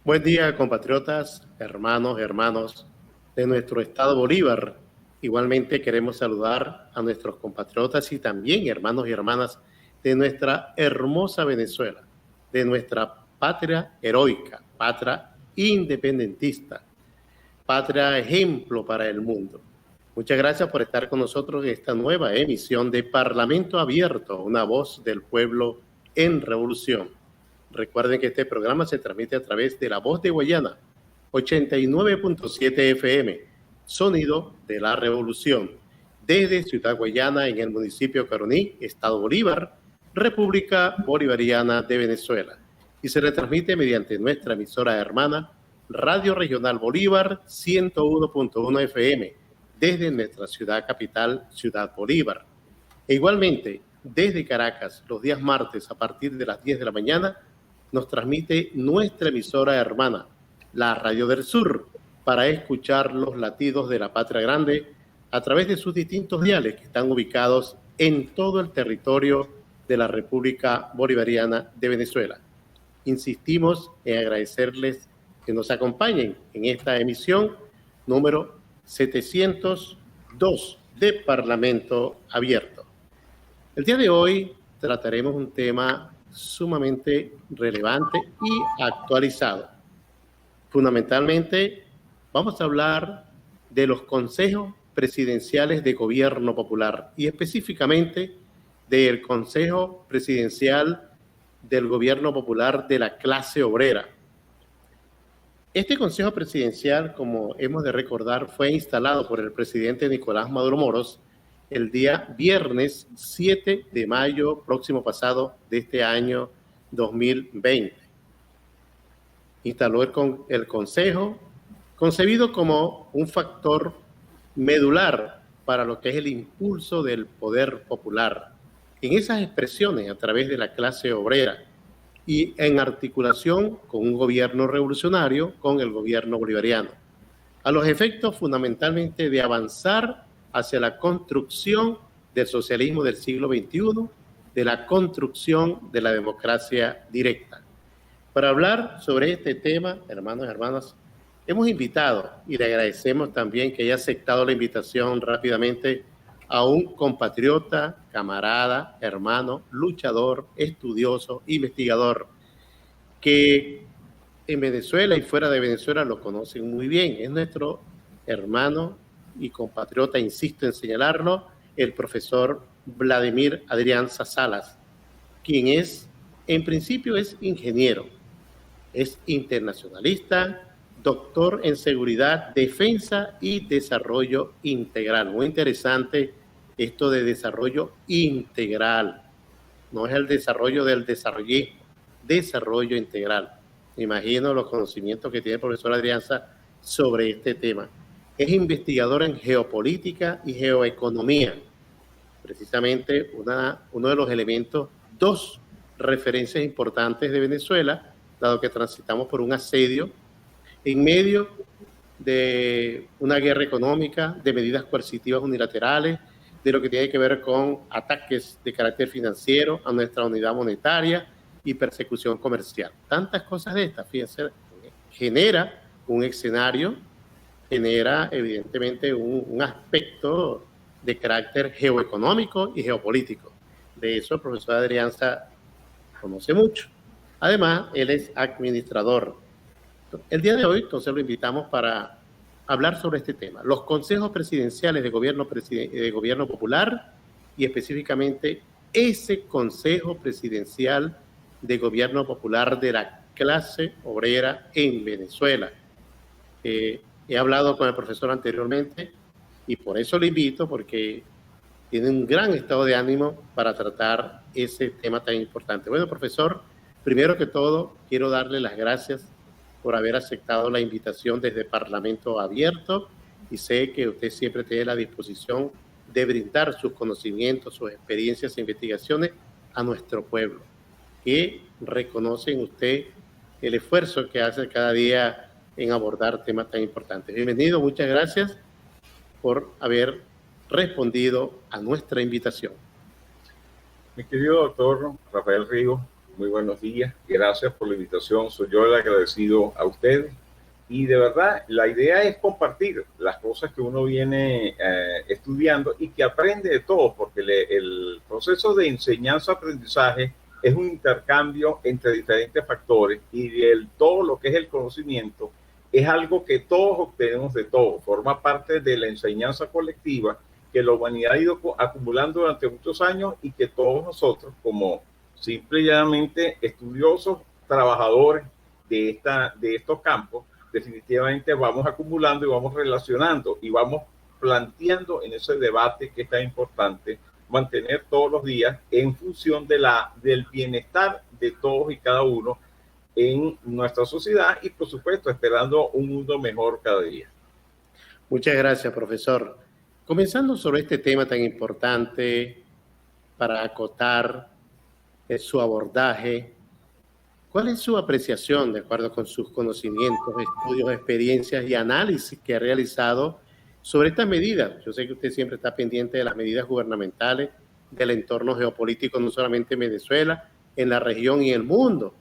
Buen día, compatriotas, hermanos de nuestro estado Bolívar. Igualmente queremos saludar a nuestros compatriotas y también hermanos y hermanas de nuestra hermosa Venezuela, de nuestra patria heroica, patria independentista, patria ejemplo para el mundo. Muchas gracias por estar con nosotros en esta nueva emisión de Parlamento Abierto, una voz del pueblo en revolución. Recuerden que este programa se transmite a través de La Voz de Guayana, 89.7 FM, sonido de la revolución, desde Ciudad Guayana, en el municipio Caroní, Estado Bolívar, República Bolivariana de Venezuela. Y se retransmite mediante nuestra emisora hermana, Radio Regional Bolívar, 101.1 FM, desde nuestra ciudad capital, Ciudad Bolívar. E igualmente, desde Caracas, los días martes a partir de las 10 de la mañana, nos transmite nuestra emisora hermana, la Radio del Sur, para escuchar los latidos de la Patria Grande a través de sus distintos diales que están ubicados en todo el territorio de la República Bolivariana de Venezuela. Insistimos en agradecerles que nos acompañen en esta emisión número 702 de Parlamento Abierto. El día de hoy trataremos un tema sumamente relevante y actualizado. Fundamentalmente, vamos a hablar de los consejos presidenciales de gobierno popular y específicamente del Consejo Presidencial del Gobierno Popular de la clase obrera. Este Consejo Presidencial, como hemos de recordar, fue instalado por el presidente Nicolás Maduro Moros el día viernes 7 de mayo próximo pasado de este año 2020. Instaló el Consejo, concebido como un factor medular para lo que es el impulso del poder popular, en esas expresiones a través de la clase obrera y en articulación con un gobierno revolucionario, con el gobierno bolivariano, a los efectos fundamentalmente de avanzar hacia la construcción del socialismo del siglo XXI, de la construcción de la democracia directa. Para hablar sobre este tema, hermanos y hermanas, hemos invitado, y le agradecemos también que haya aceptado la invitación rápidamente, a un compatriota, camarada, hermano, luchador, estudioso, investigador, que en Venezuela y fuera de Venezuela lo conocen muy bien. Es nuestro hermano y compatriota, insisto en señalarlo, el profesor Vladimir Adrianza Salas, quien en principio es ingeniero, es internacionalista, doctor en seguridad, defensa y desarrollo integral. Muy interesante esto de desarrollo integral. No es el desarrollo del desarrollismo, desarrollo integral. Me imagino los conocimientos que tiene el profesor Adrianza sobre este tema. Es investigador en geopolítica y geoeconomía. Precisamente uno de los elementos, dos referencias importantes de Venezuela, dado que transitamos por un asedio en medio de una guerra económica, de medidas coercitivas unilaterales, de lo que tiene que ver con ataques de carácter financiero a nuestra unidad monetaria y persecución comercial. Tantas cosas de estas, fíjense, genera un escenario, genera evidentemente un aspecto de carácter geoeconómico y geopolítico. De eso el profesor Adrianza conoce mucho. Además, él es administrador. El día de hoy, entonces, lo invitamos para hablar sobre este tema, los consejos presidenciales de gobierno popular y específicamente ese consejo presidencial de gobierno popular de la clase obrera en Venezuela. He hablado con el profesor anteriormente y por eso lo invito, porque tiene un gran estado de ánimo para tratar ese tema tan importante. Bueno, profesor, primero que todo, quiero darle las gracias por haber aceptado la invitación desde Parlamento Abierto y sé que usted siempre tiene la disposición de brindar sus conocimientos, sus experiencias e investigaciones a nuestro pueblo, que reconoce en usted el esfuerzo que hace cada día en abordar temas tan importantes. Bienvenido, muchas gracias por haber respondido a nuestra invitación. Mi querido doctor Rafael Rigo, Muy buenos días. Gracias por la invitación. Soy yo el agradecido a ustedes. Y de verdad, la idea es compartir las cosas que uno viene estudiando y que aprende de todo, porque el proceso de enseñanza-aprendizaje es un intercambio entre diferentes factores y todo lo que es el conocimiento es algo que todos obtenemos de todo. Forma parte de la enseñanza colectiva que la humanidad ha ido acumulando durante muchos años y que todos nosotros, como simple y llanamente estudiosos, trabajadores de estos campos, definitivamente vamos acumulando y vamos relacionando y vamos planteando en ese debate que es tan importante mantener todos los días en función del bienestar de todos y cada uno en nuestra sociedad y, por supuesto, esperando un mundo mejor cada día. Muchas gracias, profesor. Comenzando sobre este tema tan importante para acotar su abordaje, ¿cuál es su apreciación, de acuerdo con sus conocimientos, estudios, experiencias y análisis que ha realizado sobre estas medidas? Yo sé que usted siempre está pendiente de las medidas gubernamentales, del entorno geopolítico, no solamente en Venezuela, en la región y el mundo.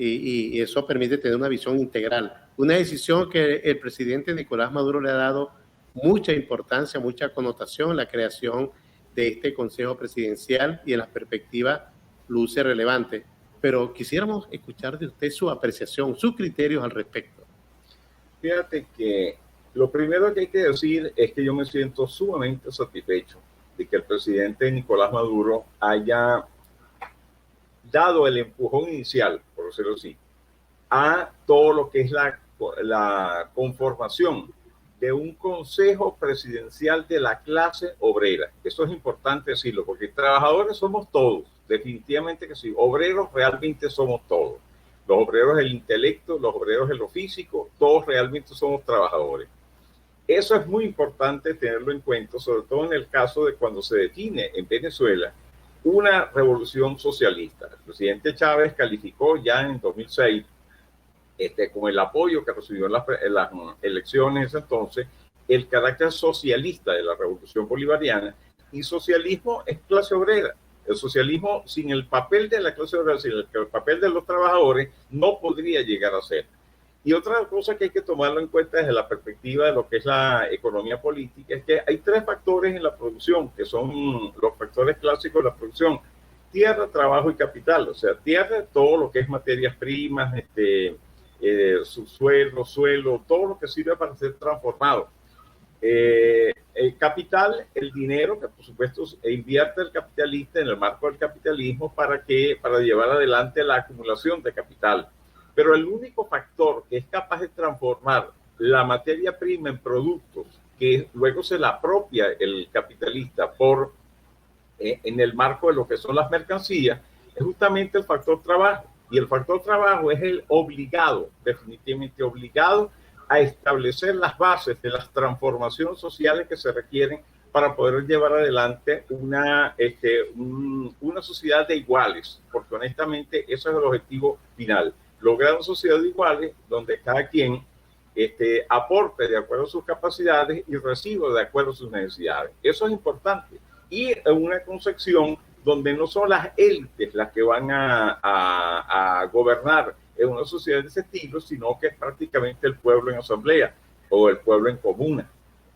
Y eso permite tener una visión integral. Una decisión que el presidente Nicolás Maduro le ha dado mucha importancia, mucha connotación, la creación de este Consejo Presidencial, y en la perspectiva luce relevante. Pero quisiéramos escuchar de usted su apreciación, sus criterios al respecto. Fíjate que lo primero que hay que decir es que yo me siento sumamente satisfecho de que el presidente Nicolás Maduro haya dado el empujón inicial, por decirlo así, a todo lo que es la conformación de un consejo presidencial de la clase obrera. Eso es importante decirlo, porque trabajadores somos todos, definitivamente que sí. Obreros realmente somos todos. Los obreros del intelecto, los obreros de lo físico, todos realmente somos trabajadores. Eso es muy importante tenerlo en cuenta, sobre todo en el caso de cuando se define en Venezuela una revolución socialista. El presidente Chávez calificó ya en 2006, con el apoyo que recibió en las elecciones entonces, el carácter socialista de la revolución bolivariana, y socialismo es clase obrera. El socialismo sin el papel de la clase obrera, sin el papel de los trabajadores, no podría llegar a ser. Y otra cosa que hay que tomarlo en cuenta desde la perspectiva de lo que es la economía política es que hay tres factores en la producción, que son los factores clásicos de la producción: tierra, trabajo y capital. O sea, tierra, todo lo que es materias primas, subsuelo, suelo, todo lo que sirve para ser transformado. El capital, el dinero que por supuesto invierte el capitalista en el marco del capitalismo para llevar adelante la acumulación de capital. Pero el único factor que es capaz de transformar la materia prima en productos que luego se la apropia el capitalista en el marco de lo que son las mercancías es justamente el factor trabajo. Y el factor trabajo es el obligado, definitivamente obligado, a establecer las bases de las transformaciones sociales que se requieren para poder llevar adelante una sociedad de iguales, porque honestamente ese es el objetivo final: lograr una sociedad de iguales donde cada quien aporte de acuerdo a sus capacidades y reciba de acuerdo a sus necesidades. Eso es importante. Y una concepción donde no son las élites las que van a gobernar en una sociedad de ese estilo, sino que es prácticamente el pueblo en asamblea o el pueblo en comuna,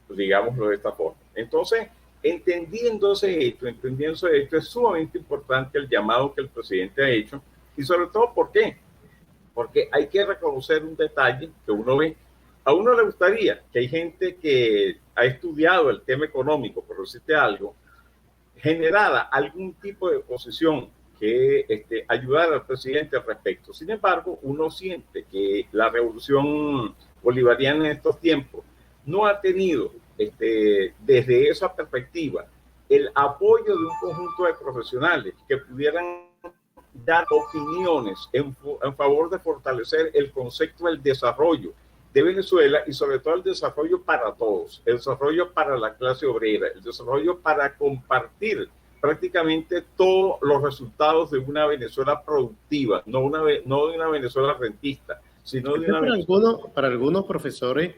digámoslo de esta forma. Entonces, entendiéndose esto, es sumamente importante el llamado que el presidente ha hecho, y sobre todo, ¿por qué? Porque hay que reconocer un detalle que uno ve. A uno le gustaría que hay gente que ha estudiado el tema económico, por decirte algo, generara algún tipo de posición que ayudara al presidente al respecto. Sin embargo, uno siente que la revolución bolivariana en estos tiempos no ha tenido, desde esa perspectiva, el apoyo de un conjunto de profesionales que pudieran dar opiniones en favor de fortalecer el concepto del desarrollo de Venezuela, y sobre todo el desarrollo para todos, el desarrollo para la clase obrera, el desarrollo para compartir prácticamente todos los resultados de una Venezuela productiva, no de una Venezuela rentista, sino de una Venezuela... Para algunos profesores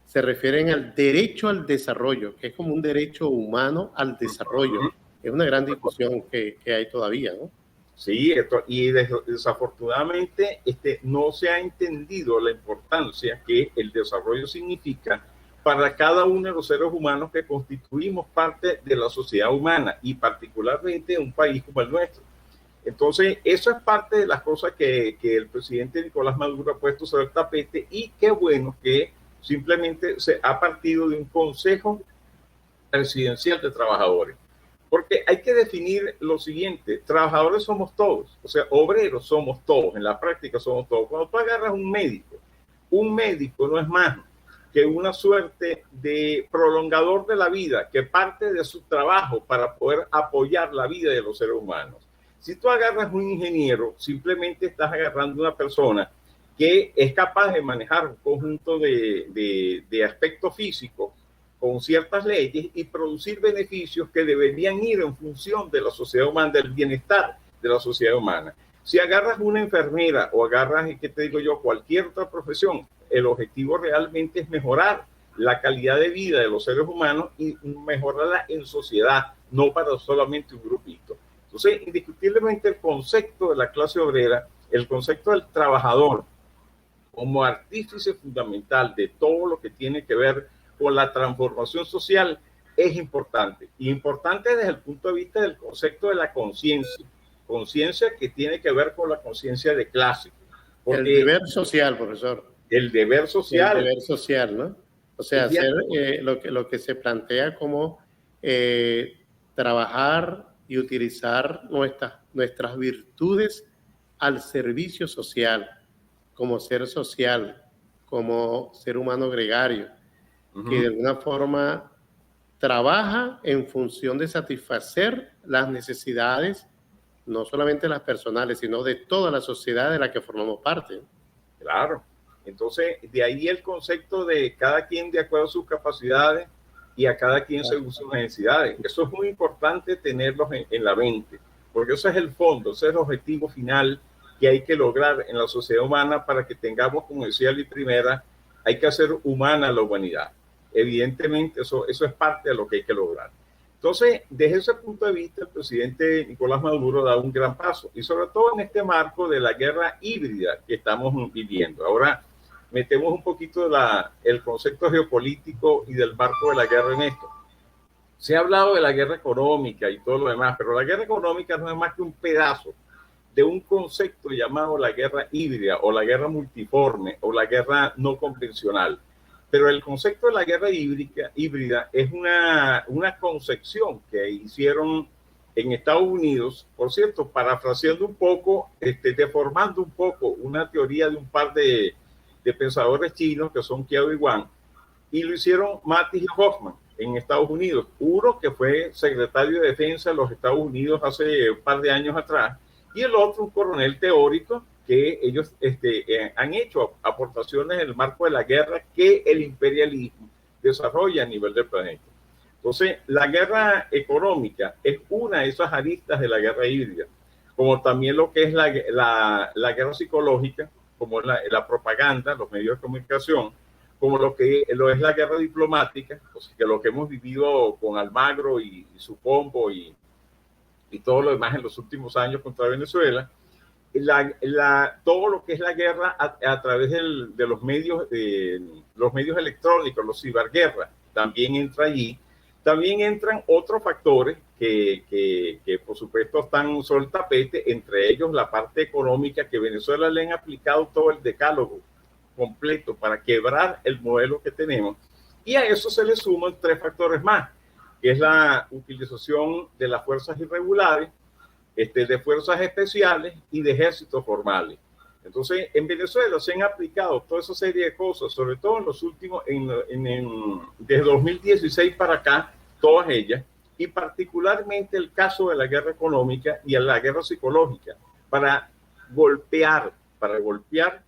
se refieren al derecho al desarrollo, que es como un derecho humano al desarrollo. Es una gran discusión que hay todavía, ¿no? Sí, y desafortunadamente no se ha entendido la importancia que el desarrollo significa para cada uno de los seres humanos que constituimos parte de la sociedad humana y particularmente en un país como el nuestro. Entonces, eso es parte de las cosas que el presidente Nicolás Maduro ha puesto sobre el tapete, y qué bueno que simplemente se ha partido de un Consejo Presidencial de Trabajadores. Porque hay que definir lo siguiente: trabajadores somos todos, o sea, obreros somos todos, en la práctica somos todos. Cuando tú agarras un médico no es más que una suerte de prolongador de la vida que parte de su trabajo para poder apoyar la vida de los seres humanos. Si tú agarras un ingeniero, simplemente estás agarrando una persona que es capaz de manejar un conjunto de aspectos físicos con ciertas leyes y producir beneficios que deberían ir en función de la sociedad humana, del bienestar de la sociedad humana. Si agarras una enfermera o agarras, ¿qué te digo yo?, cualquier otra profesión, el objetivo realmente es mejorar la calidad de vida de los seres humanos y mejorarla en sociedad, no para solamente un grupito. Entonces, indiscutiblemente el concepto de la clase obrera, el concepto del trabajador como artífice fundamental de todo lo que tiene que ver con la transformación social es importante. Y importante desde el punto de vista del concepto de la conciencia. Conciencia que tiene que ver con la conciencia de clase. El deber social, profesor. El deber social. El deber social, ¿no? O sea, hacer lo que se plantea como trabajar y utilizar nuestras virtudes al servicio social, como ser social, como ser humano gregario, que de alguna forma trabaja en función de satisfacer las necesidades, no solamente las personales, sino de toda la sociedad de la que formamos parte. Claro. Entonces, de ahí el concepto de cada quien de acuerdo a sus capacidades y a cada quien según sus necesidades. Eso es muy importante tenerlos en la mente, porque ese es el fondo, ese es el objetivo final que hay que lograr en la sociedad humana para que tengamos, como decía Luis Primera, hay que hacer humana la humanidad. Evidentemente, eso es parte de lo que hay que lograr. Entonces, desde ese punto de vista, el presidente Nicolás Maduro da un gran paso, y sobre todo en este marco de la guerra híbrida que estamos viviendo. Ahora, metemos un poquito el concepto geopolítico y del marco de la guerra en esto. Se ha hablado de la guerra económica y todo lo demás, pero la guerra económica no es más que un pedazo de un concepto llamado la guerra híbrida o la guerra multiforme o la guerra no convencional. Pero el concepto de la guerra híbrida es una concepción que hicieron en Estados Unidos, por cierto, parafraseando un poco, deformando un poco una teoría de un par de pensadores chinos que son Kiao y Wang, y lo hicieron Mattis y Hoffman en Estados Unidos. Uno que fue secretario de Defensa de los Estados Unidos hace un par de años atrás, y el otro un coronel teórico que ellos han hecho aportaciones en el marco de la guerra que el imperialismo desarrolla a nivel del planeta. Entonces, la guerra económica es una de esas aristas de la guerra híbrida, como también lo que es la guerra psicológica, como la propaganda, los medios de comunicación, como lo es la guerra diplomática, pues, que lo que hemos vivido con Almagro y su combo y todo lo demás en los últimos años contra Venezuela, todo lo que es la guerra a través de los medios electrónicos, los ciberguerras, también entra allí. También entran otros factores que por supuesto están sobre el tapete, entre ellos la parte económica, que Venezuela le han aplicado todo el decálogo completo para quebrar el modelo que tenemos, y a eso se le suman tres factores más, que es la utilización de las fuerzas irregulares, de fuerzas especiales y de ejércitos formales. Entonces, en Venezuela se han aplicado toda esa serie de cosas, sobre todo en los últimos, desde 2016 para acá, todas ellas, y particularmente el caso de la guerra económica y la guerra psicológica, para golpear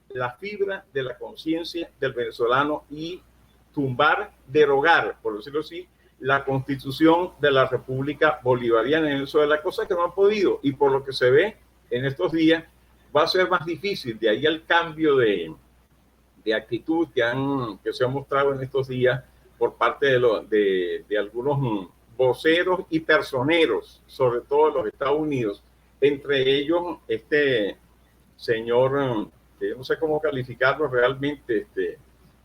la fibra de la conciencia del venezolano y derogar, por decirlo así, la constitución de la República Bolivariana en Venezuela, cosa que no han podido, y por lo que se ve en estos días va a ser más difícil. De ahí el cambio de actitud que se ha mostrado en estos días por parte de algunos voceros y personeros, sobre todo de los Estados Unidos, entre ellos este señor, que yo no sé cómo calificarlo realmente,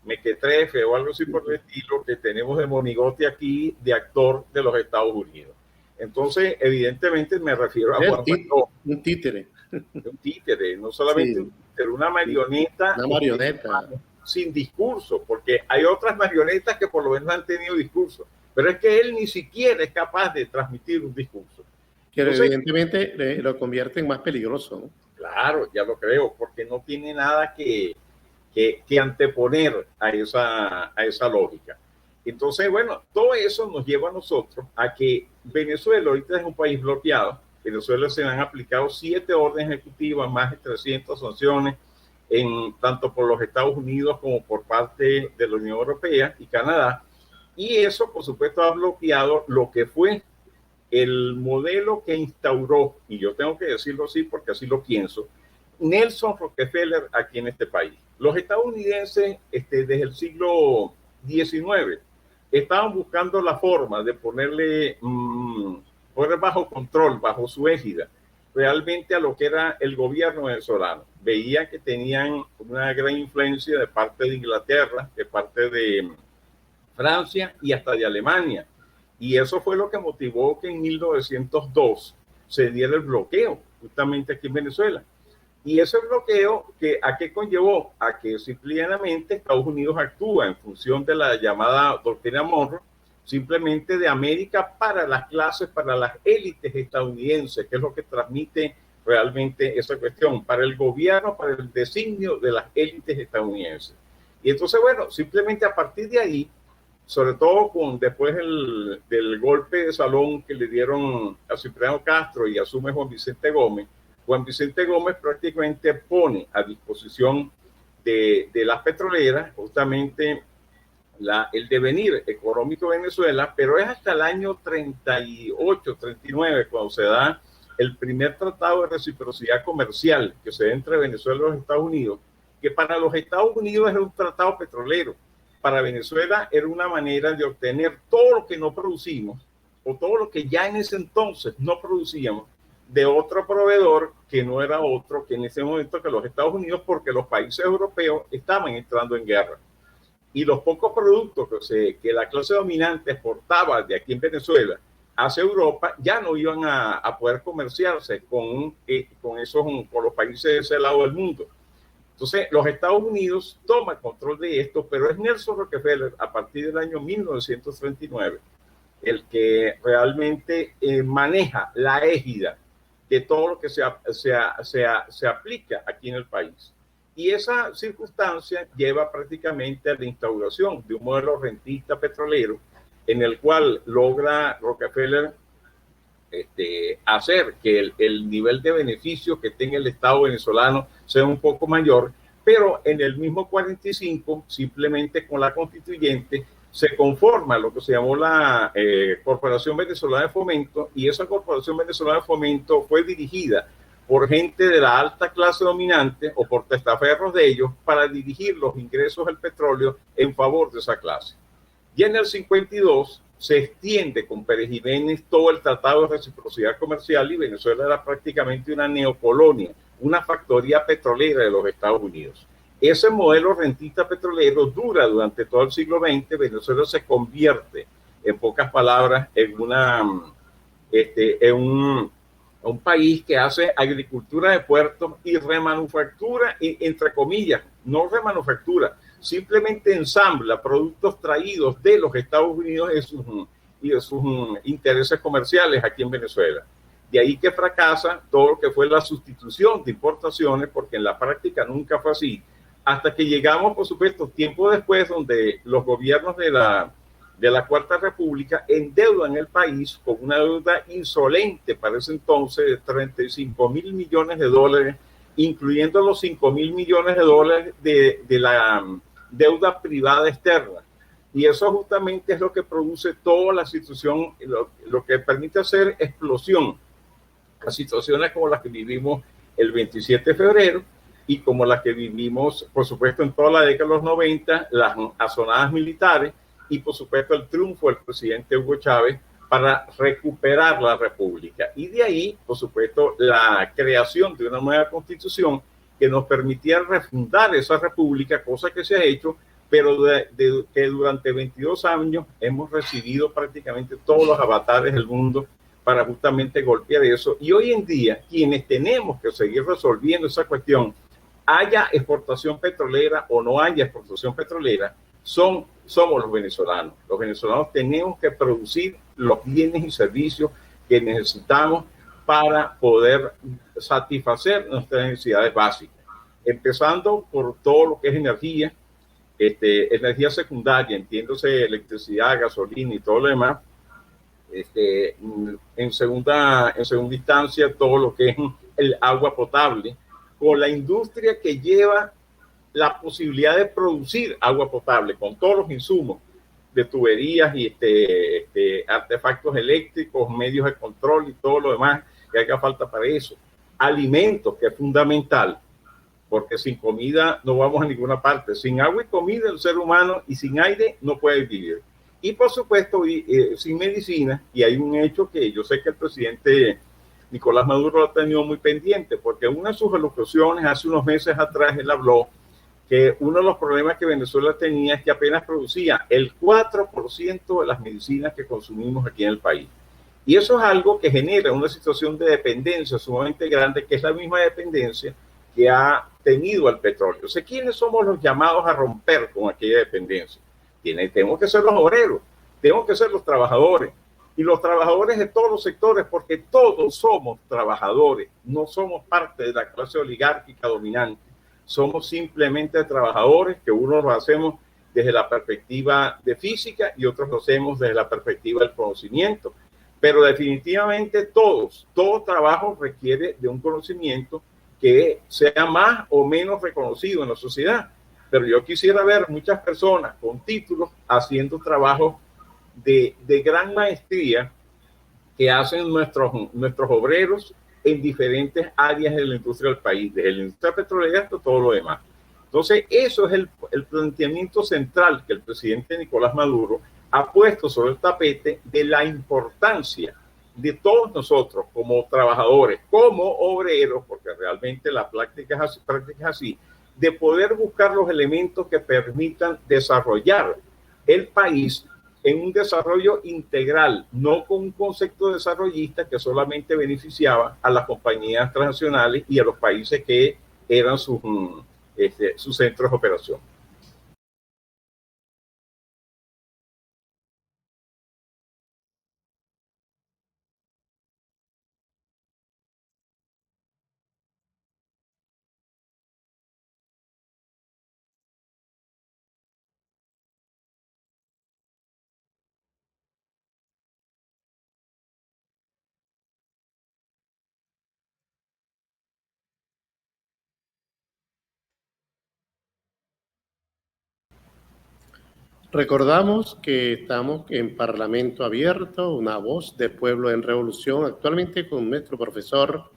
mequetrefe o algo así por el estilo, que tenemos de monigote aquí, de actor de los Estados Unidos. Entonces, evidentemente me refiero a Juan Guaidó. Un títere. Un títere, no solamente un títere, una marioneta. Una marioneta. Sin discurso, porque hay otras marionetas que por lo menos han tenido discurso, pero es que él ni siquiera es capaz de transmitir un discurso. Que evidentemente lo convierte en más peligroso, ¿no? Claro, ya lo creo, porque no tiene nada que anteponer a esa lógica. Entonces, bueno, todo eso nos lleva a nosotros a que Venezuela ahorita es un país bloqueado. Venezuela se han aplicado 7 órdenes ejecutivas, más de 300 sanciones, tanto por los Estados Unidos como por parte de la Unión Europea y Canadá. Y eso, por supuesto, ha bloqueado lo que fue el modelo que instauró, y yo tengo que decirlo así porque así lo pienso, Nelson Rockefeller aquí en este país. Los estadounidenses, desde el siglo XIX, estaban buscando la forma de poner bajo control, bajo su égida, realmente a lo que era el gobierno venezolano. Veían que tenían una gran influencia de parte de Inglaterra, de parte de Francia y hasta de Alemania. Y eso fue lo que motivó que en 1902 se diera el bloqueo, justamente aquí en Venezuela. Y ese bloqueo, ¿a qué conllevó? A que simplemente Estados Unidos actúa en función de la llamada doctrina Monroe, simplemente de América para las clases, para las élites estadounidenses, que es lo que transmite realmente esa cuestión, para el gobierno, para el designio de las élites estadounidenses. Y entonces, bueno, simplemente a partir de ahí, sobre todo después del golpe de salón que le dieron a Cipriano Castro y asume Juan Vicente Gómez prácticamente pone a disposición de las petroleras justamente el devenir económico de Venezuela, pero es hasta el año 38, 39, cuando se da el primer tratado de reciprocidad comercial que se da entre Venezuela y los Estados Unidos, que para los Estados Unidos era un tratado petrolero. Para Venezuela era una manera de obtener todo lo que no producimos o todo lo que ya en ese entonces no producíamos de otro proveedor que no era otro que en ese momento que los Estados Unidos, porque los países europeos estaban entrando en guerra. Y los pocos productos que la clase dominante exportaba de aquí en Venezuela hacia Europa ya no iban a poder comerciarse con los países de ese lado del mundo. Entonces, los Estados Unidos toman control de esto, pero es Nelson Rockefeller, a partir del año 1939, el que realmente maneja la égida de todo lo que se aplica aquí en el país. Y esa circunstancia lleva prácticamente a la instauración de un modelo rentista petrolero en el cual logra Rockefeller hacer que el nivel de beneficio que tenga el Estado venezolano sea un poco mayor, pero en el mismo 45, simplemente con la constituyente, se conforma lo que se llamó la Corporación Venezolana de Fomento, y esa Corporación Venezolana de Fomento fue dirigida por gente de la alta clase dominante o por testaferros de ellos para dirigir los ingresos del petróleo en favor de esa clase. Y en el 52 se extiende con Pérez Jiménez todo el Tratado de Reciprocidad Comercial y Venezuela era prácticamente una neocolonia, una factoría petrolera de los Estados Unidos. Ese modelo rentista petrolero dura durante todo el siglo XX. Venezuela se convierte, en pocas palabras, en un país que hace agricultura de puertos y remanufactura, entre comillas, no remanufactura, simplemente ensambla productos traídos de los Estados Unidos y de sus intereses comerciales aquí en Venezuela. De ahí que fracasa todo lo que fue la sustitución de importaciones, porque en la práctica nunca fue así, hasta que llegamos, por supuesto, tiempo después, donde los gobiernos de la Cuarta República endeudan el país con una deuda insolente para ese entonces de 35 mil millones de dólares, incluyendo los 5 mil millones de dólares de la deuda privada externa. Y eso justamente es lo que produce toda la situación, lo que permite hacer explosión a situaciones como las que vivimos el 27 de febrero y como las que vivimos, por supuesto, en toda la década de los 90, las azonadas militares y, por supuesto, el triunfo del presidente Hugo Chávez para recuperar la república. Y de ahí, por supuesto, la creación de una nueva constitución que nos permitía refundar esa república, cosa que se ha hecho, pero que durante 22 años hemos recibido prácticamente todos los avatares del mundo para justamente golpear eso. Y hoy en día, quienes tenemos que seguir resolviendo esa cuestión, haya exportación petrolera o no haya exportación petrolera, somos los venezolanos. Los venezolanos tenemos que producir los bienes y servicios que necesitamos para poder satisfacer nuestras necesidades básicas, empezando por todo lo que es energía, energía secundaria, entiéndose electricidad, gasolina y todo lo demás. En segunda instancia, todo lo que es el agua potable, con la industria que lleva la posibilidad de producir agua potable, con todos los insumos de tuberías y artefactos eléctricos, medios de control y todo lo demás que haga falta para eso. Alimentos, que es fundamental, porque sin comida no vamos a ninguna parte. Sin agua y comida el ser humano, y sin aire no puede vivir. Y por supuesto, sin medicina, y hay un hecho que yo sé que el presidente Nicolás Maduro lo ha tenido muy pendiente, porque en una de sus alocuciones hace unos meses atrás él habló que uno de los problemas que Venezuela tenía es que apenas producía el 4% de las medicinas que consumimos aquí en el país. Y eso es algo que genera una situación de dependencia sumamente grande, que es la misma dependencia que ha tenido el petróleo. O sea, ¿quiénes somos los llamados a romper con aquella dependencia? Tenemos que ser los obreros, tenemos que ser los trabajadores, y los trabajadores de todos los sectores, porque todos somos trabajadores, no somos parte de la clase oligárquica dominante, somos simplemente trabajadores, que unos lo hacemos desde la perspectiva de física y otros lo hacemos desde la perspectiva del conocimiento, pero definitivamente todo trabajo requiere de un conocimiento que sea más o menos reconocido en la sociedad. Pero yo quisiera ver muchas personas con títulos haciendo trabajos de gran maestría que hacen nuestros obreros en diferentes áreas de la industria del país, desde la industria petrolera hasta todo lo demás. Entonces, eso es el planteamiento central que el presidente Nicolás Maduro ha puesto sobre el tapete, de la importancia de todos nosotros como trabajadores, como obreros, porque realmente la práctica es así, de poder buscar los elementos que permitan desarrollar el país en un desarrollo integral, no con un concepto desarrollista que solamente beneficiaba a las compañías transnacionales y a los países que eran sus centros de operación. Recordamos que estamos en Parlamento Abierto, una voz de pueblo en revolución, actualmente con nuestro profesor,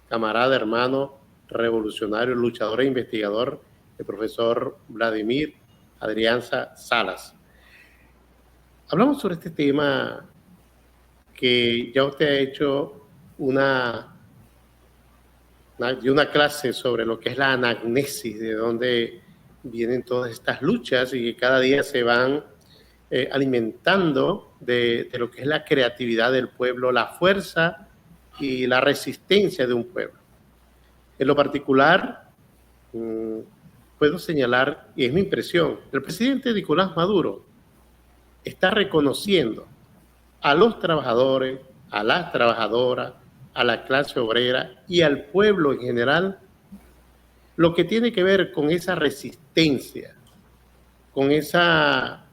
camarada, hermano, revolucionario, luchador e investigador, el profesor Vladimir Adrianza Salas. Hablamos sobre este tema que ya usted ha hecho una clase sobre lo que es la anamnesis, de dónde vienen todas estas luchas y que cada día se van alimentando de lo que es la creatividad del pueblo, la fuerza y la resistencia de un pueblo. En lo particular, puedo señalar, y es mi impresión, el presidente Nicolás Maduro está reconociendo a los trabajadores, a las trabajadoras, a la clase obrera y al pueblo en general, lo que tiene que ver con esa resistencia, con esa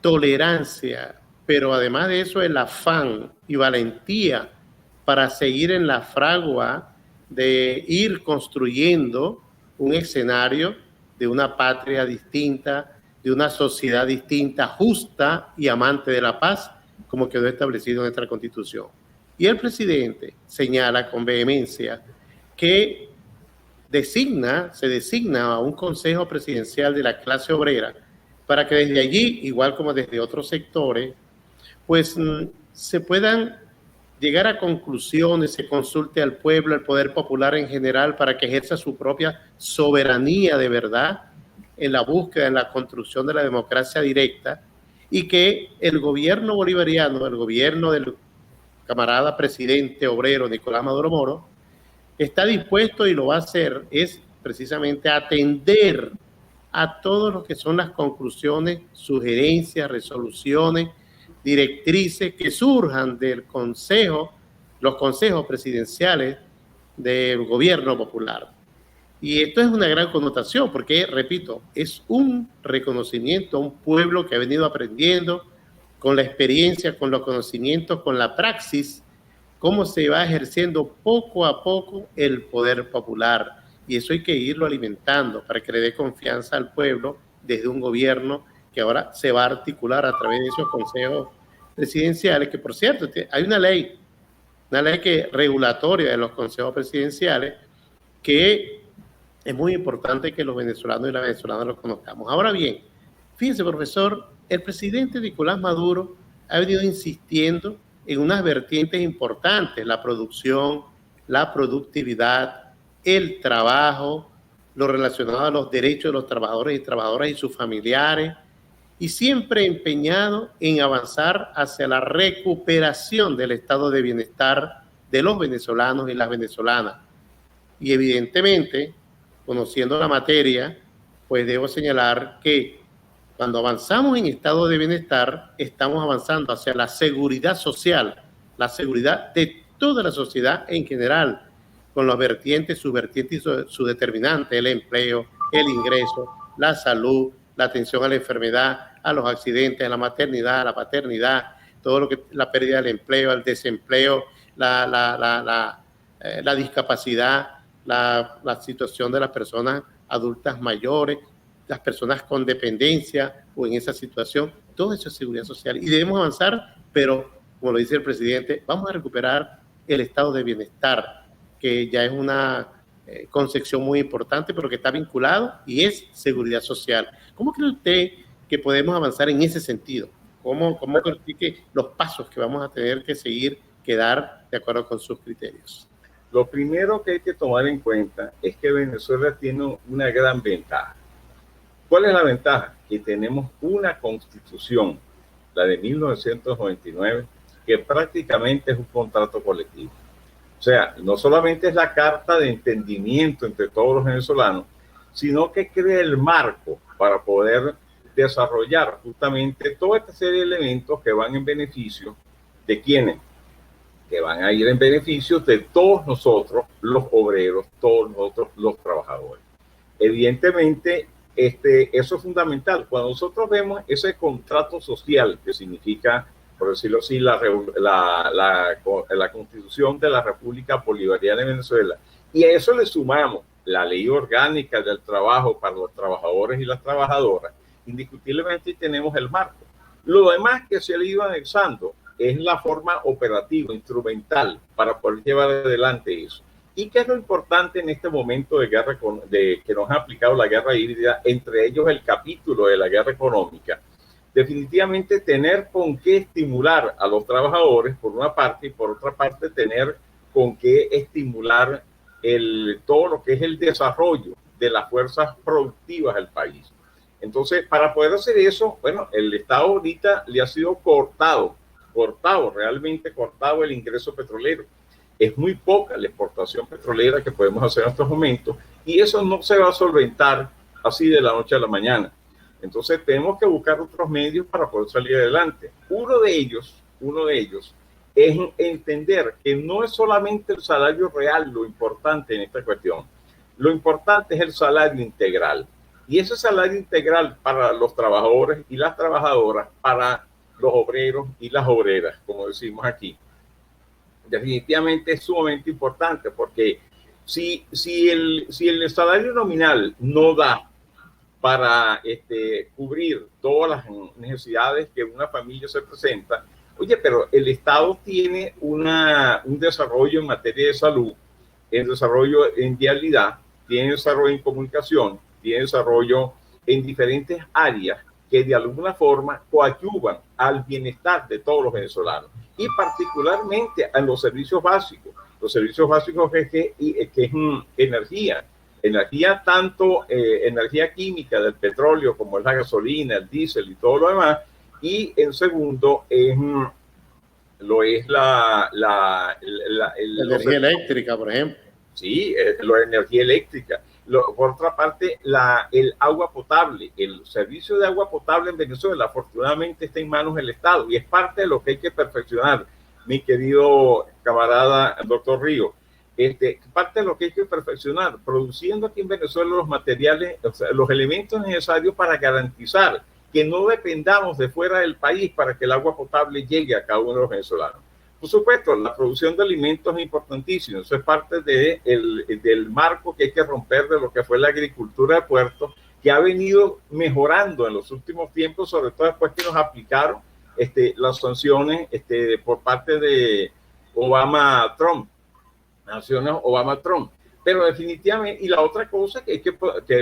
tolerancia, pero además de eso el afán y valentía para seguir en la fragua de ir construyendo un escenario de una patria distinta, de una sociedad distinta, justa y amante de la paz, como quedó establecido en nuestra Constitución. Y el presidente señala con vehemencia que se designa a un consejo presidencial de la clase obrera para que desde allí, igual como desde otros sectores, pues se puedan llegar a conclusiones, se consulte al pueblo, al poder popular en general, para que ejerza su propia soberanía de verdad en la búsqueda, en la construcción de la democracia directa, y que el gobierno bolivariano, el gobierno del camarada presidente obrero Nicolás Maduro Moro, está dispuesto y lo va a hacer, es precisamente atender a todo lo que son las conclusiones, sugerencias, resoluciones, directrices que surjan del Consejo, los consejos presidenciales del gobierno popular. Y esto es una gran connotación porque, repito, es un reconocimiento a un pueblo que ha venido aprendiendo con la experiencia, con los conocimientos, con la praxis, cómo se va ejerciendo poco a poco el poder popular. Y eso hay que irlo alimentando para que le dé confianza al pueblo desde un gobierno que ahora se va a articular a través de esos consejos presidenciales, que por cierto, hay una ley que regulatoria de los consejos presidenciales que es muy importante que los venezolanos y las venezolanas lo conozcamos. Ahora bien, fíjense, profesor, el presidente Nicolás Maduro ha venido insistiendo en unas vertientes importantes: la producción, la productividad, el trabajo, lo relacionado a los derechos de los trabajadores y trabajadoras y sus familiares, y siempre empeñado en avanzar hacia la recuperación del estado de bienestar de los venezolanos y las venezolanas. Y evidentemente, conociendo la materia, pues debo señalar que cuando avanzamos en estado de bienestar, estamos avanzando hacia la seguridad social, la seguridad de toda la sociedad en general, con los vertientes, sus vertientes y sus determinantes: el empleo, el ingreso, la salud, la atención a la enfermedad, a los accidentes, a la maternidad, a la paternidad, todo lo que la pérdida del empleo, el desempleo, la discapacidad, la situación de las personas adultas mayores, las personas con dependencia o en esa situación. Todo eso es seguridad social y debemos avanzar, pero como lo dice el presidente, vamos a recuperar el estado de bienestar, que ya es una concepción muy importante, pero que está vinculado y es seguridad social. ¿Cómo cree usted que podemos avanzar en ese sentido? ¿Cómo cree que los pasos que vamos a tener que seguir, que dar de acuerdo con sus criterios? Lo primero que hay que tomar en cuenta es que Venezuela tiene una gran ventaja. ¿Cuál es la ventaja? Que tenemos una constitución, la de 1999, que prácticamente es un contrato colectivo. O sea, no solamente es la carta de entendimiento entre todos los venezolanos, sino que crea el marco para poder desarrollar justamente toda esta serie de elementos que van en beneficio de quienes, que van a ir en beneficio de todos nosotros, los obreros, todos nosotros, los trabajadores. Evidentemente, eso es fundamental. Cuando nosotros vemos ese contrato social, que significa, por decirlo así, la Constitución de la República Bolivariana de Venezuela, y a eso le sumamos la Ley Orgánica del Trabajo para los trabajadores y las trabajadoras, indiscutiblemente tenemos el marco. Lo demás que se le iba anexando es la forma operativa, instrumental, para poder llevar adelante eso. ¿Y qué es lo importante en este momento de guerra que nos ha aplicado la guerra híbrida, entre ellos el capítulo de la guerra económica? Definitivamente tener con qué estimular a los trabajadores, por una parte, y por otra parte tener con qué estimular todo lo que es el desarrollo de las fuerzas productivas del país. Entonces, para poder hacer eso, bueno, el Estado ahorita le ha sido realmente cortado el ingreso petrolero. Es muy poca la exportación petrolera que podemos hacer en estos momentos y eso no se va a solventar así de la noche a la mañana. Entonces tenemos que buscar otros medios para poder salir adelante. Uno de ellos es entender que no es solamente el salario real lo importante en esta cuestión. Lo importante es el salario integral. Y ese salario integral para los trabajadores y las trabajadoras, para los obreros y las obreras, como decimos aquí, definitivamente es sumamente importante, porque si el salario nominal no da para cubrir todas las necesidades que una familia se presenta, oye, pero el Estado tiene un desarrollo en materia de salud, en desarrollo en vialidad, tiene desarrollo en comunicación, tiene desarrollo en diferentes áreas que de alguna forma coadyuvan al bienestar de todos los venezolanos y particularmente a los servicios básicos. Los servicios básicos que es energía tanto energía química del petróleo como es la gasolina, el diésel y todo lo demás, y en segundo es la energía eléctrica, por ejemplo. Sí, la energía eléctrica. Por otra parte, el agua potable, el servicio de agua potable en Venezuela afortunadamente está en manos del Estado y es parte de lo que hay que perfeccionar, mi querido camarada doctor Río. Parte de lo que hay que perfeccionar, produciendo aquí en Venezuela los materiales, o sea, los elementos necesarios para garantizar que no dependamos de fuera del país para que el agua potable llegue a cada uno de los venezolanos. Por supuesto, la producción de alimentos es importantísima. Eso es parte del marco que hay que romper de lo que fue la agricultura de puerto, que ha venido mejorando en los últimos tiempos, sobre todo después que nos aplicaron las sanciones por parte de Obama-Trump, sanciones Obama-Trump. Pero definitivamente, y la otra cosa que hay que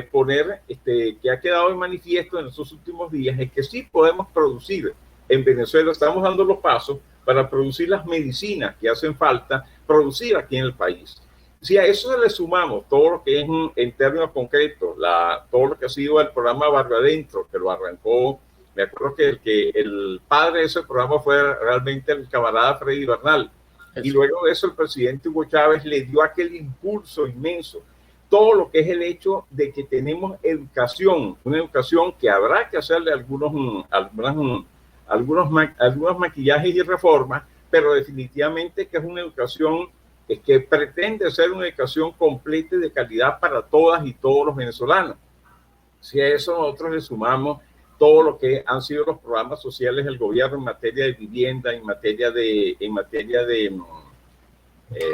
poner, que ha quedado en manifiesto en estos últimos días, es que sí podemos producir en Venezuela, estamos dando los pasos para producir las medicinas que hacen falta producir aquí en el país. Si a eso le sumamos todo lo que es en términos concretos, todo lo que ha sido el programa Barrio Adentro, que lo arrancó, me acuerdo que el padre de ese programa fue realmente el camarada Freddy Bernal, y luego de eso el presidente Hugo Chávez le dio aquel impulso inmenso. Todo lo que es el hecho de que tenemos educación, una educación que habrá que hacerle algunos maquillajes y reformas, pero definitivamente que es una educación que pretende ser una educación completa y de calidad para todas y todos los venezolanos. Si a eso nosotros le sumamos todo lo que han sido los programas sociales del gobierno en materia de vivienda, en materia de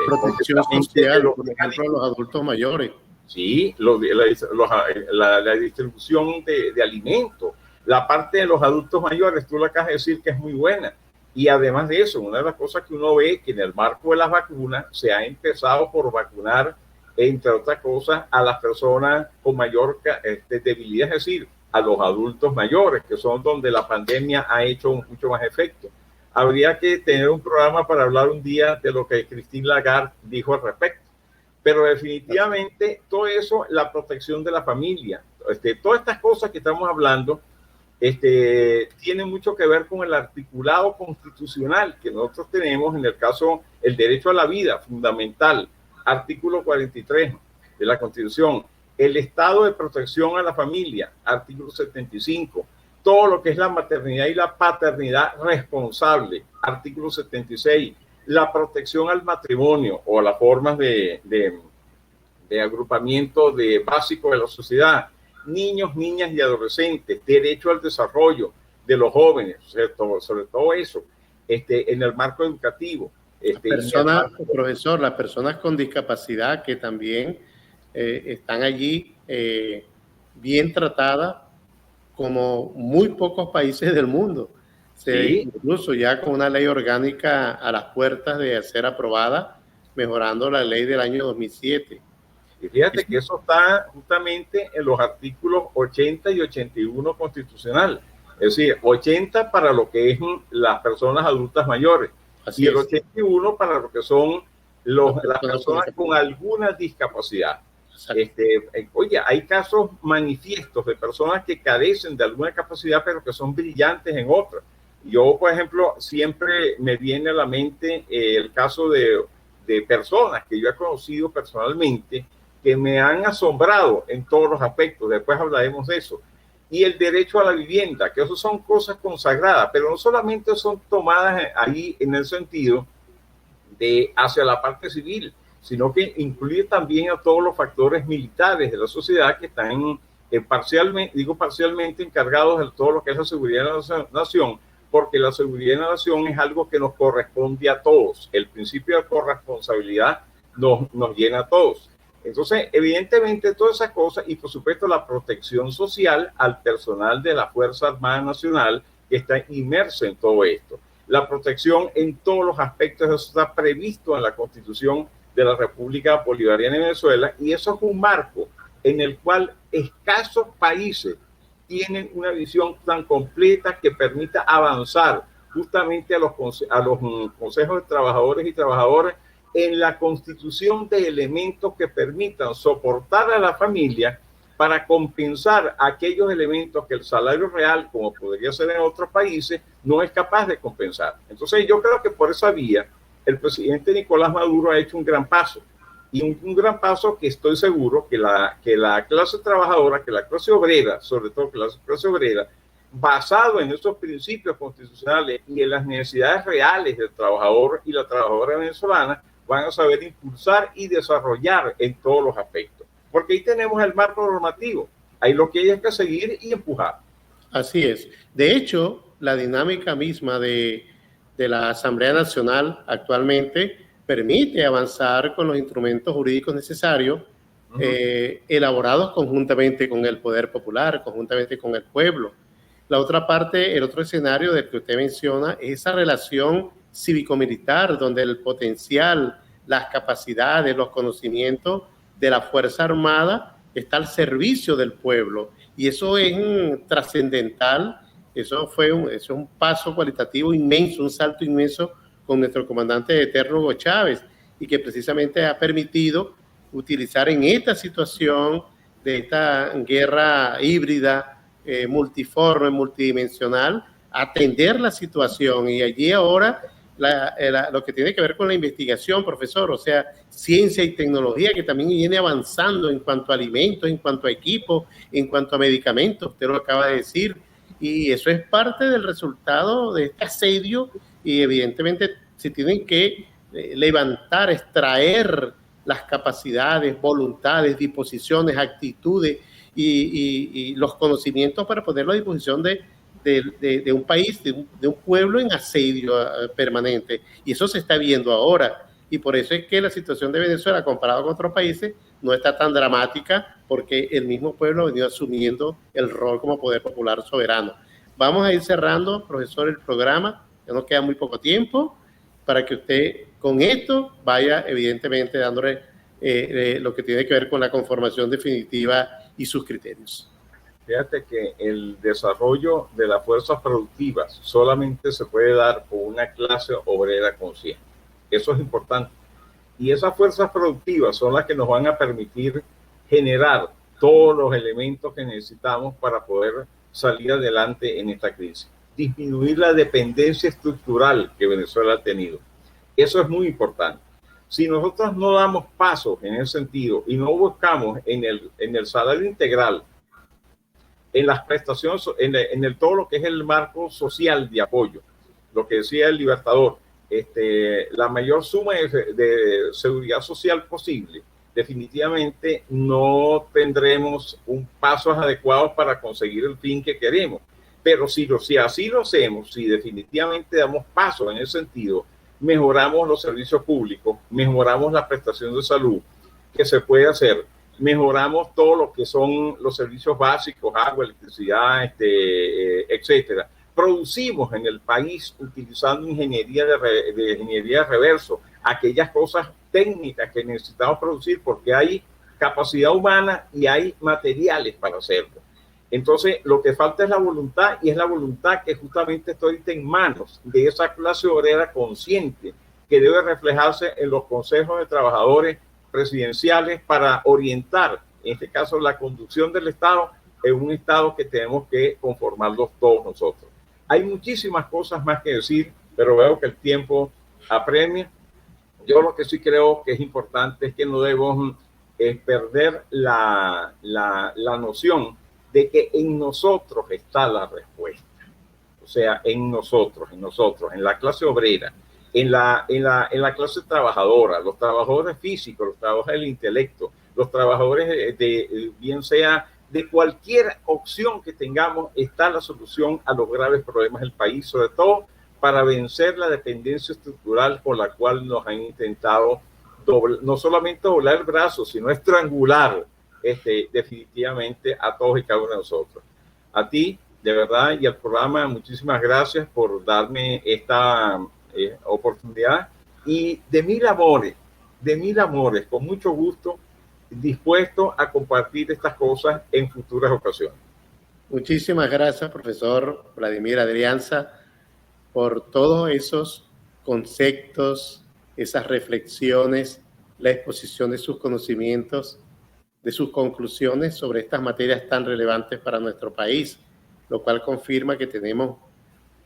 protección social, por ejemplo, a los adultos mayores. Sí, la distribución de alimentos, la parte de los adultos mayores, tú lo acabas de decir que es muy buena. Y además de eso, una de las cosas que uno ve que en el marco de las vacunas se ha empezado por vacunar, entre otras cosas, a las personas con mayor debilidad, es decir, a los adultos mayores, que son donde la pandemia ha hecho mucho más efecto. Habría que tener un programa para hablar un día de lo que Christine Lagarde dijo al respecto. Pero definitivamente todo eso, la protección de la familia, todas estas cosas que estamos hablando, tiene mucho que ver con el articulado constitucional que nosotros tenemos, en el caso, el derecho a la vida, fundamental, artículo 43 de la Constitución, el estado de protección a la familia, artículo 75, todo lo que es la maternidad y la paternidad responsable, artículo 76, la protección al matrimonio o a las formas de agrupamiento básico de la sociedad, niños, niñas y adolescentes, derecho al desarrollo de los jóvenes, sobre todo eso, en el marco educativo. Profesor, las personas con discapacidad que también están allí bien tratadas como muy pocos países del mundo. Sí. Incluso ya con una ley orgánica a las puertas de ser aprobada, mejorando la ley del año 2007. Y fíjate que eso está justamente en los artículos 80 y 81 constitucional. Es decir, 80 para lo que es las personas adultas mayores. Así y el 81 para lo que son las personas con alguna discapacidad. Oye, hay casos manifiestos de personas que carecen de alguna capacidad, pero que son brillantes en otras. Yo, por ejemplo, siempre me viene a la mente el caso de personas que yo he conocido personalmente, que me han asombrado en todos los aspectos. Después hablaremos de eso. Y el derecho a la vivienda, que eso son cosas consagradas, pero no solamente son tomadas ahí en el sentido de hacia la parte civil, sino que incluye también a todos los factores militares de la sociedad que están parcialmente encargados de todo lo que es la seguridad de la nación, porque la seguridad de la nación es algo que nos corresponde a todos. El principio de corresponsabilidad nos llena a todos. Entonces, evidentemente, todas esas cosas y, por supuesto, la protección social al personal de la Fuerza Armada Nacional que está inmerso en todo esto. La protección en todos los aspectos, eso está previsto en la Constitución de la República Bolivariana de Venezuela, y eso es un marco en el cual escasos países tienen una visión tan completa que permita avanzar justamente a los consejos de trabajadores y trabajadoras en la constitución de elementos que permitan soportar a la familia para compensar aquellos elementos que el salario real, como podría ser en otros países, no es capaz de compensar. Entonces yo creo que por esa vía el presidente Nicolás Maduro ha hecho un gran paso, y un gran paso que estoy seguro que la clase trabajadora, que la clase obrera, sobre todo que la clase obrera, basado en esos principios constitucionales y en las necesidades reales del trabajador y la trabajadora venezolana, van a saber impulsar y desarrollar en todos los aspectos. Porque ahí tenemos el marco normativo, ahí lo que hay que seguir y empujar. Así es. De hecho, la dinámica misma de la Asamblea Nacional actualmente permite avanzar con los instrumentos jurídicos necesarios, elaborados conjuntamente con el poder popular, conjuntamente con el pueblo. La otra parte, el otro escenario del que usted menciona, es esa relación cívico-militar, donde el potencial, las capacidades, los conocimientos de la Fuerza Armada está al servicio del pueblo. Y eso es trascendental. Eso es un paso cualitativo inmenso, un salto inmenso con nuestro comandante eterno Hugo Chávez, y que precisamente ha permitido utilizar en esta situación de esta guerra híbrida, multiforme, multidimensional, atender la situación. Y allí ahora lo que tiene que ver con la investigación, profesor, o sea, ciencia y tecnología, que también viene avanzando en cuanto a alimentos, en cuanto a equipos, en cuanto a medicamentos, usted lo acaba de decir, y eso es parte del resultado de este asedio, y evidentemente se tienen que levantar, extraer las capacidades, voluntades, disposiciones, actitudes y los conocimientos para ponerlo a disposición de un país, de un pueblo en asedio permanente. Y eso se está viendo ahora. Y por eso es que la situación de Venezuela, comparado con otros países, no está tan dramática, porque el mismo pueblo ha venido asumiendo el rol como poder popular soberano. Vamos a ir cerrando, profesor, el programa. Ya nos queda muy poco tiempo para que usted con esto vaya evidentemente dándole lo que tiene que ver con la conformación definitiva y sus criterios. Fíjate que el desarrollo de las fuerzas productivas solamente se puede dar con una clase obrera consciente. Eso es importante. Y esas fuerzas productivas son las que nos van a permitir generar todos los elementos que necesitamos para poder salir adelante en esta crisis. Disminuir la dependencia estructural que Venezuela ha tenido. Eso es muy importante. Si nosotros no damos pasos en ese sentido y no buscamos en el salario integral, en las prestaciones, en todo lo que es el marco social de apoyo, lo que decía el Libertador, la mayor suma de seguridad social posible, definitivamente no tendremos pasos adecuados para conseguir el fin que queremos. Pero si así lo hacemos, si definitivamente damos pasos en ese sentido, mejoramos los servicios públicos, mejoramos la prestación de salud que se puede hacer, mejoramos todo lo que son los servicios básicos, agua, electricidad, etcétera. Producimos en el país utilizando ingeniería de ingeniería reverso, aquellas cosas técnicas que necesitamos producir porque hay capacidad humana y hay materiales para hacerlo. Entonces, lo que falta es la voluntad, y es la voluntad que justamente está ahorita en manos de esa clase obrera consciente que debe reflejarse en los consejos de trabajadores presidenciales para orientar, en este caso, la conducción del Estado en un Estado que tenemos que conformarlos todos nosotros. Hay muchísimas cosas más que decir, pero veo que el tiempo apremia. Yo lo que sí creo que es importante es que no debemos perder la noción de que en nosotros está la respuesta. O sea, en nosotros, en la clase obrera, en la clase trabajadora, los trabajadores físicos, los trabajadores del intelecto, los trabajadores bien sea de cualquier opción que tengamos, está la solución a los graves problemas del país, sobre todo para vencer la dependencia estructural por la cual nos han intentado no solamente doblar el brazo, sino estrangular definitivamente a todos y cada uno de nosotros. A ti, de verdad, y al programa, muchísimas gracias por darme esta oportunidad, y de mil amores, con mucho gusto, dispuesto a compartir estas cosas en futuras ocasiones. Muchísimas gracias, profesor Vladimir Adrianza, por todos esos conceptos, esas reflexiones, la exposición de sus conocimientos, de sus conclusiones sobre estas materias tan relevantes para nuestro país, lo cual confirma que tenemos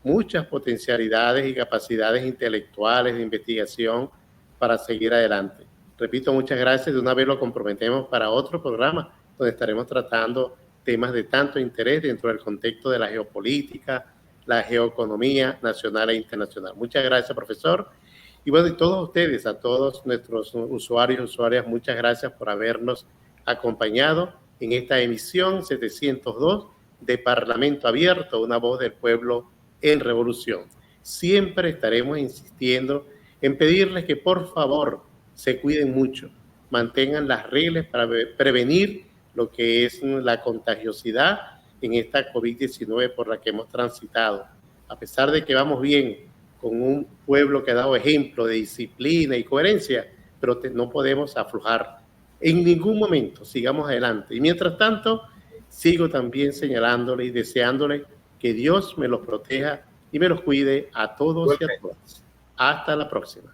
muchas potencialidades y capacidades intelectuales de investigación para seguir adelante. Repito, muchas gracias. De una vez lo comprometemos para otro programa donde estaremos tratando temas de tanto interés dentro del contexto de la geopolítica, la geoeconomía nacional e internacional. Muchas gracias, profesor. Y bueno, y todos ustedes, a todos nuestros usuarios y usuarias, muchas gracias por habernos acompañado en esta emisión 702 de Parlamento Abierto, una voz del pueblo en revolución. Siempre estaremos insistiendo en pedirles que por favor se cuiden mucho, mantengan las reglas para prevenir lo que es la contagiosidad en esta COVID-19 por la que hemos transitado. A pesar de que vamos bien con un pueblo que ha dado ejemplo de disciplina y coherencia, pero no podemos aflojar en ningún momento. Sigamos adelante. Y mientras tanto, sigo también señalándole y deseándole que Dios me los proteja y me los cuide a todos y a todas. Hasta la próxima.